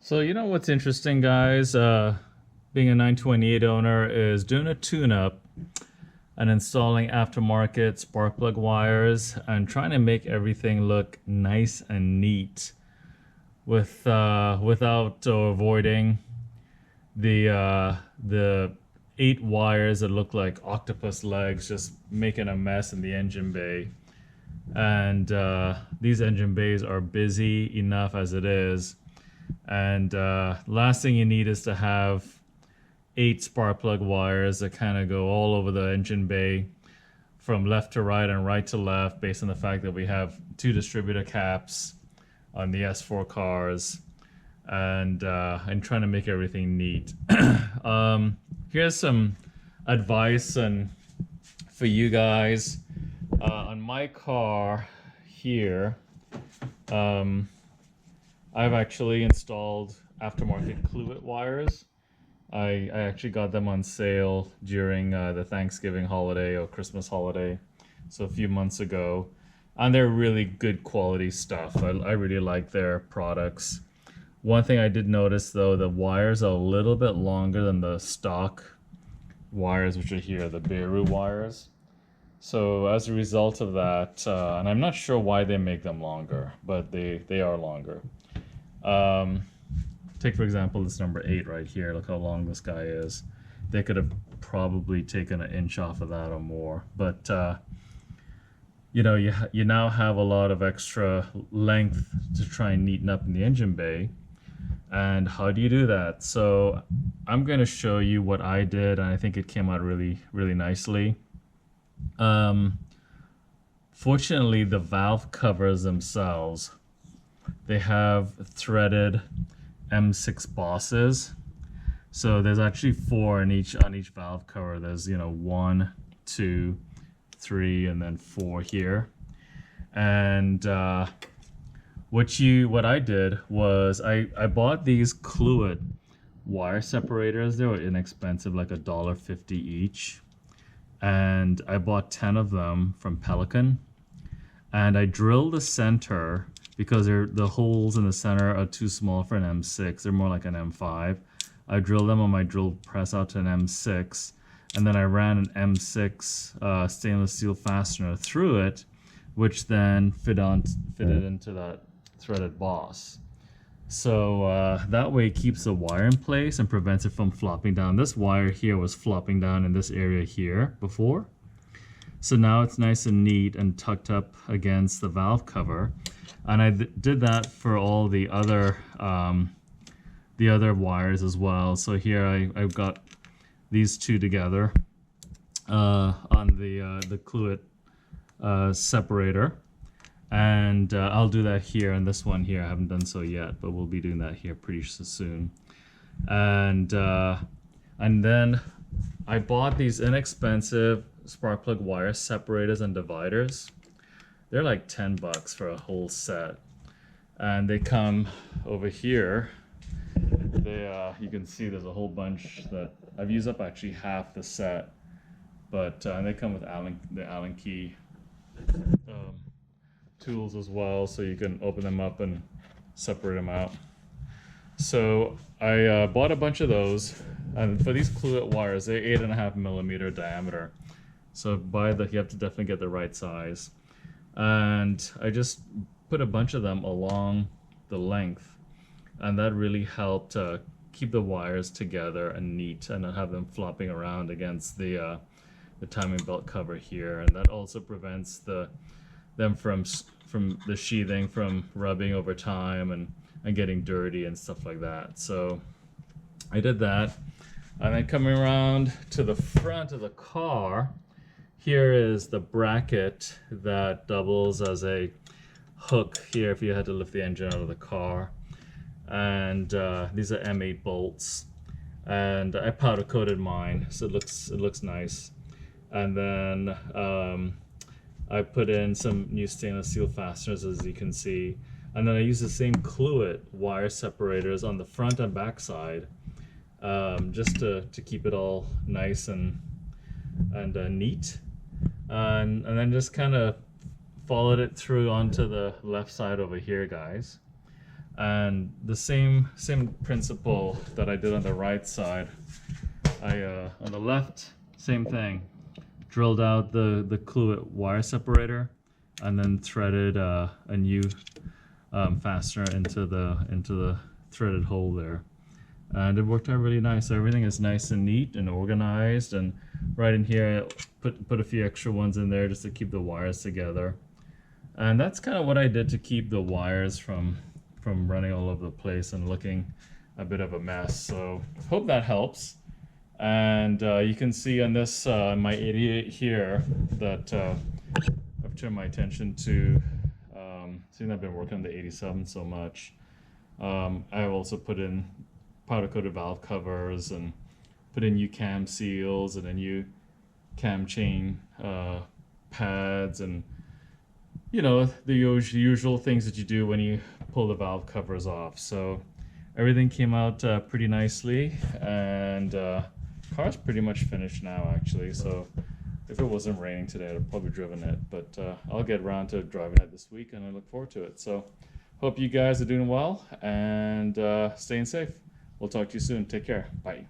So you know what's interesting, guys? Being a 928 owner is doing a tune-up and installing aftermarket spark plug wires and trying to make everything look nice and neat without or avoiding the 8 wires that look like octopus legs, just making a mess in the engine bay. And these engine bays are busy enough as it is. And last thing you need is to have 8 spark plug wires that kind of go all over the engine bay from left to right and right to left, based on the fact that we have 2 distributor caps on the S4 cars, and trying to make everything neat. Here's some advice and for you guys. On my car here, I've actually installed aftermarket Clewett wires. I actually got them on sale during the Thanksgiving holiday or Christmas holiday, so a few months ago. And they're really good quality stuff. I really like their products. One thing I did notice though, the wires are a little bit longer than the stock wires, which are here, the Beru wires. So as a result of that, and I'm not sure why they make them longer, but they are longer. Take for example this number 8 right here. Look how long this guy is. They could have probably taken an inch off of that or more, but you know, you now have a lot of extra length to try and neaten up in the engine bay. And how do you do that? So I'm going to show you what I did, and I think it came out really nicely. Fortunately, the valve covers themselves, they have threaded M6 bosses. So there's actually 4 on each valve cover. There's 1, 2, 3, and then 4 here. And what I did was I bought these Clewett wire separators. They were inexpensive, like $1.50 each. And I bought 10 of them from Pelican. And I drilled the center because the holes in the center are too small for an M6. They're more like an M5. I drilled them on my drill press out to an M6, and then I ran an M6 stainless steel fastener through it, which then fitted into that threaded boss. So that way it keeps the wire in place and prevents it from flopping down. This wire here was flopping down in this area here before. So now it's nice and neat and tucked up against the valve cover. And I did that for all the other wires as well. So here I've got these 2 together on the Clewett separator. And I'll do that here, and this one here I haven't done so yet, but we'll be doing that here pretty soon. And then I bought these inexpensive spark plug wire separators and dividers. They're like $10 for a whole set, and they come over here. You can see there's a whole bunch that I've used up actually half the set, but and they come with the Allen key tools as well, so you can open them up and separate them out. So I bought a bunch of those, and for these Clewett wires, they're 8.5mm diameter. So you have to definitely get the right size. And I just put a bunch of them along the length, and that really helped keep the wires together and neat, and not have them flopping around against the timing belt cover here. And that also prevents them from the sheathing from rubbing over time and getting dirty and stuff like that. So I did that, and then coming around to the front of the car, here is the bracket that doubles as a hook here if you had to lift the engine out of the car. And these are M8 bolts, and I powder coated mine, so it looks nice. And then I put in some new stainless steel fasteners, as you can see, and then I use the same Clewett wire separators on the front and back side, just to keep it all nice and neat. And then just kind of followed it through onto the left side over here, guys. And the same principle that I did on the right side, I on the left, same thing. Drilled out the Clewett wire separator, and then threaded a new fastener into the threaded hole there, and it worked out really nice. Everything is nice and neat and organized, and right in here I put a few extra ones in there just to keep the wires together. And that's kind of what I did to keep the wires from running all over the place and looking a bit of a mess. So hope that helps. And you can see on this my 88 here that I've turned my attention to, seeing I've been working on the 87 so much. I've also put in powder coated valve covers and put in new cam seals and a new cam chain pads, and you know, the usual things that you do when you pull the valve covers off. So everything came out pretty nicely, and car's pretty much finished now actually. So if it wasn't raining today, I'd have probably driven it, but I'll get around to driving it this week, and I look forward to it. So hope you guys are doing well and staying safe. We'll talk to you soon. Take care. Bye.